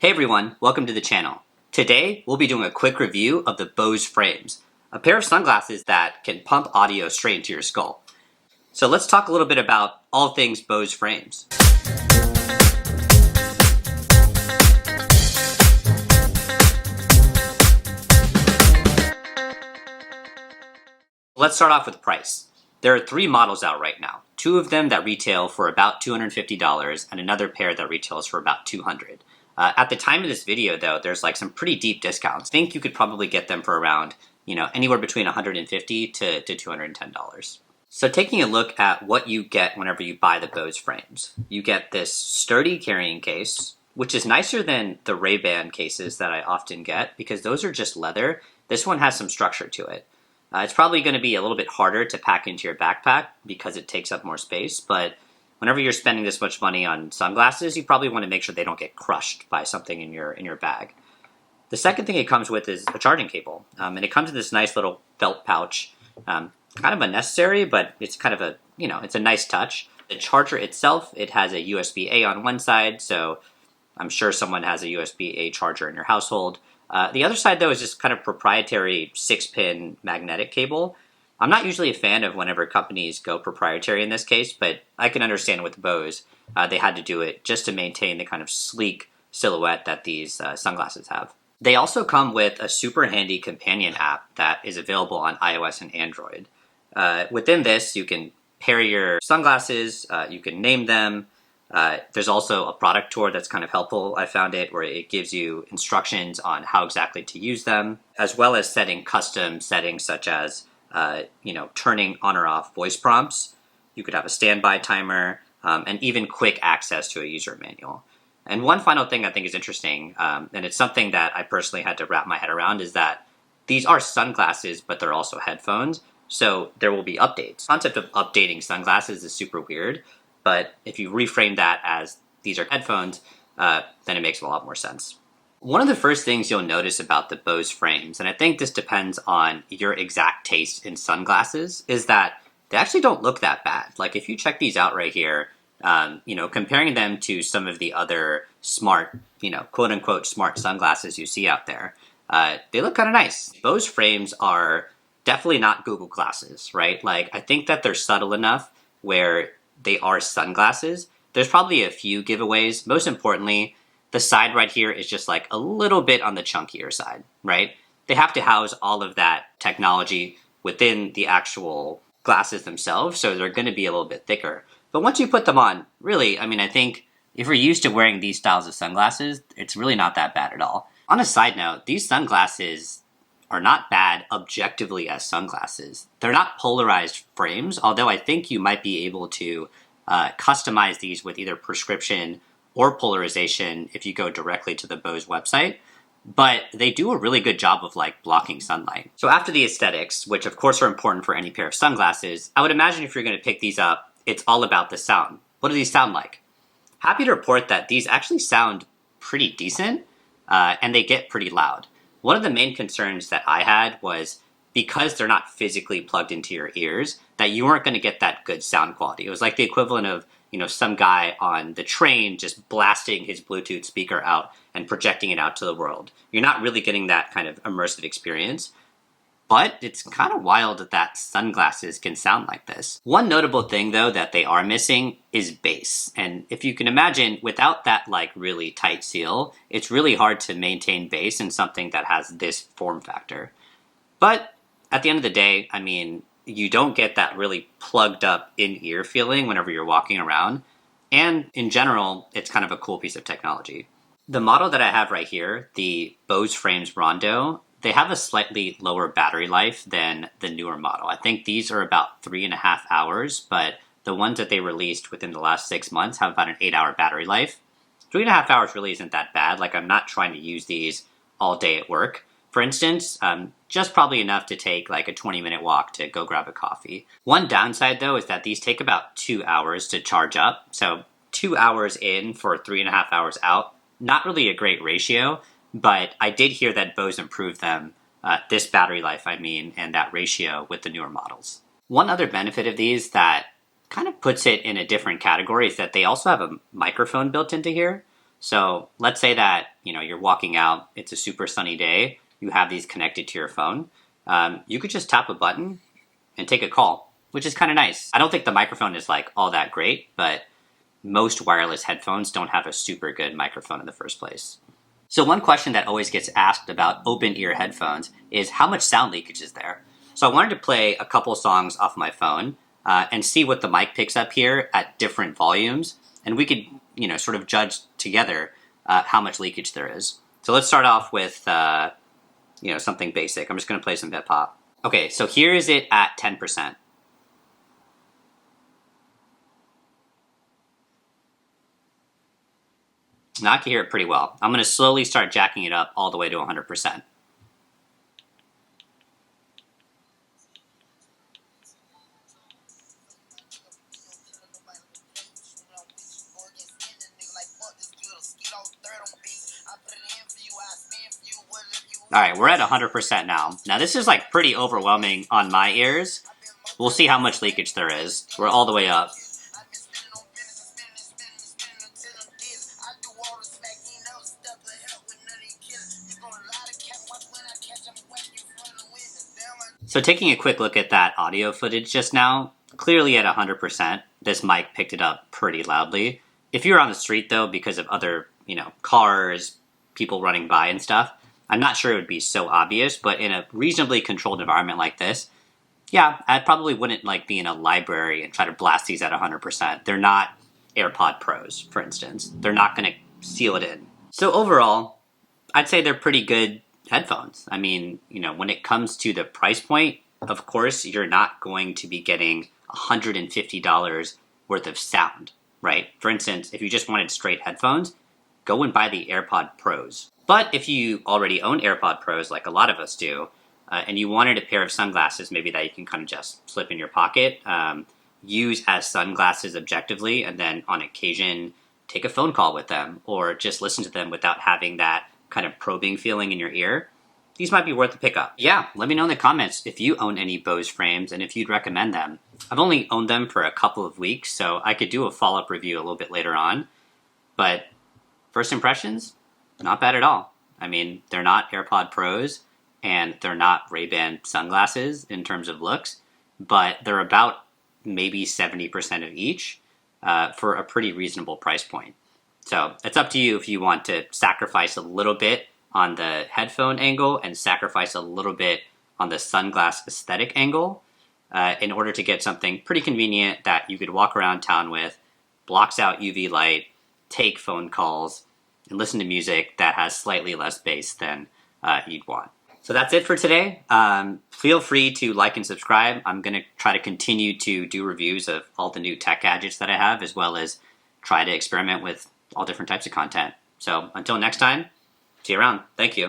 Hey everyone, welcome to the channel. Today, we'll be doing a quick review of the Bose Frames, a pair of sunglasses that can pump audio straight into your skull. So let's talk a little bit about all things Bose Frames. Let's start off with price. There are 3 models out right now, 2 of them that retail for about $250 and another pair that retails for about $200. At the time of this video though, there's like some pretty deep discounts. I think you could probably get them for around, anywhere between $150 to $210. So taking a look at what you get whenever you buy the Bose Frames, you get this sturdy carrying case, which is nicer than the Ray-Ban cases that I often get because those are just leather. This one has some structure to it. It's probably going to be a little bit harder to pack into your backpack because it takes up more space, but whenever you're spending this much money on sunglasses, you probably want to make sure they don't get crushed by something in your bag. The second thing it comes with is a charging cable, and it comes in this nice little felt pouch. Kind of unnecessary, but it's kind of it's a nice touch. The charger itself, it has a USB-A on one side, so I'm sure someone has a USB-A charger in your household. The other side, though, is just kind of proprietary 6-pin magnetic cable. I'm not usually a fan of whenever companies go proprietary in this case, but I can understand with Bose, they had to do it just to maintain the kind of sleek silhouette that these sunglasses have. They also come with a super handy companion app that is available on iOS and Android. Within this, you can pair your sunglasses, you can name them. There's also a product tour that's kind of helpful. I found it where it gives you instructions on how exactly to use them, as well as setting custom settings such as turning on or off voice prompts. You could have a standby timer, and even quick access to a user manual. And one final thing I think is interesting, and it's something that I personally had to wrap my head around, is that these are sunglasses, but they're also headphones. So there will be updates. The concept of updating sunglasses is super weird, but if you reframe that as these are headphones, then it makes a lot more sense. One of the first things you'll notice about the Bose Frames, and I think this depends on your exact taste in sunglasses, is that they actually don't look that bad. Like if you check these out right here, comparing them to some of the other smart, quote unquote smart sunglasses you see out there, they look kind of nice. Bose Frames are definitely not Google glasses, right? Like I think that they're subtle enough where they are sunglasses. There's probably a few giveaways. Most importantly, the side right here is just like a little bit on the chunkier side, right? They have to house all of that technology within the actual glasses themselves, so they're going to be a little bit thicker. But once you put them on, really, I think if you're used to wearing these styles of sunglasses, it's really not that bad at all. On a side note, these sunglasses are not bad objectively as sunglasses. They're not polarized frames, although I think you might be able to customize these with either prescription or polarization if you go directly to the Bose website, but they do a really good job of like blocking sunlight. So after the aesthetics, which of course are important for any pair of sunglasses, I would imagine if you're going to pick these up, it's all about the sound. What do these sound like? Happy to report that these actually sound pretty decent, and they get pretty loud. One of the main concerns that I had was because they're not physically plugged into your ears, that you weren't going to get that good sound quality. It was like the equivalent of some guy on the train just blasting his Bluetooth speaker out and projecting it out to the world. You're not really getting that kind of immersive experience, but it's kind of wild that sunglasses can sound like this. One notable thing though that they are missing is bass. And if you can imagine, without that like really tight seal, it's really hard to maintain bass in something that has this form factor. But at the end of the day, you don't get that really plugged up in-ear feeling whenever you're walking around. And in general, it's kind of a cool piece of technology. The model that I have right here, the Bose Frames Rondo, they have a slightly lower battery life than the newer model. I think these are about 3.5 hours, but the ones that they released within the last 6 months have about an 8-hour battery life. 3.5 hours really isn't that bad. Like I'm not trying to use these all day at work. For instance, just probably enough to take like a 20-minute walk to go grab a coffee. One downside though is that these take about 2 hours to charge up. So 2 hours in for 3.5 hours out, not really a great ratio, but I did hear that Bose improved them, this battery life and that ratio with the newer models. One other benefit of these that kind of puts it in a different category is that they also have a microphone built into here. So let's say that you're walking out, it's a super sunny day, you have these connected to your phone, you could just tap a button and take a call, which is kind of nice. I don't think the microphone is like all that great, but most wireless headphones don't have a super good microphone in the first place. So one question that always gets asked about open ear headphones is how much sound leakage is there? So I wanted to play a couple songs off my phone and see what the mic picks up here at different volumes, and we could, sort of judge together how much leakage there is. So let's start off with, something basic. I'm just going to play some hip hop. Okay, so here is it at 10%. Now I can hear it pretty well. I'm going to slowly start jacking it up all the way to 100%. Alright, we're at 100% now. Now this is like pretty overwhelming on my ears. We'll see how much leakage there is. We're all the way up. So taking a quick look at that audio footage just now, clearly at 100%, this mic picked it up pretty loudly. If you're on the street though, because of other, cars, people running by and stuff, I'm not sure it would be so obvious, but in a reasonably controlled environment like this, yeah, I probably wouldn't be in a library and try to blast these at 100%. They're not AirPod Pros, for instance. They're not going to seal it in. So overall, I'd say they're pretty good headphones. I mean, when it comes to the price point, of course, you're not going to be getting $150 worth of sound, right? For instance, if you just wanted straight headphones, go and buy the AirPod Pros. But if you already own AirPod Pros, like a lot of us do, and you wanted a pair of sunglasses maybe that you can kind of just slip in your pocket, use as sunglasses objectively, and then on occasion take a phone call with them, or just listen to them without having that kind of probing feeling in your ear, these might be worth a pickup. Yeah, let me know in the comments if you own any Bose Frames and if you'd recommend them. I've only owned them for a couple of weeks, so I could do a follow-up review a little bit later on. But first impressions, not bad at all. I mean, they're not AirPod Pros, and they're not Ray-Ban sunglasses in terms of looks, but they're about maybe 70% of each for a pretty reasonable price point. So it's up to you if you want to sacrifice a little bit on the headphone angle and sacrifice a little bit on the sunglass aesthetic angle in order to get something pretty convenient that you could walk around town with, blocks out UV light, take phone calls, and listen to music that has slightly less bass than you'd want. So that's it for today. Feel free to like and subscribe. I'm going to try to continue to do reviews of all the new tech gadgets that I have, as well as try to experiment with all different types of content. So until next time, see you around. Thank you.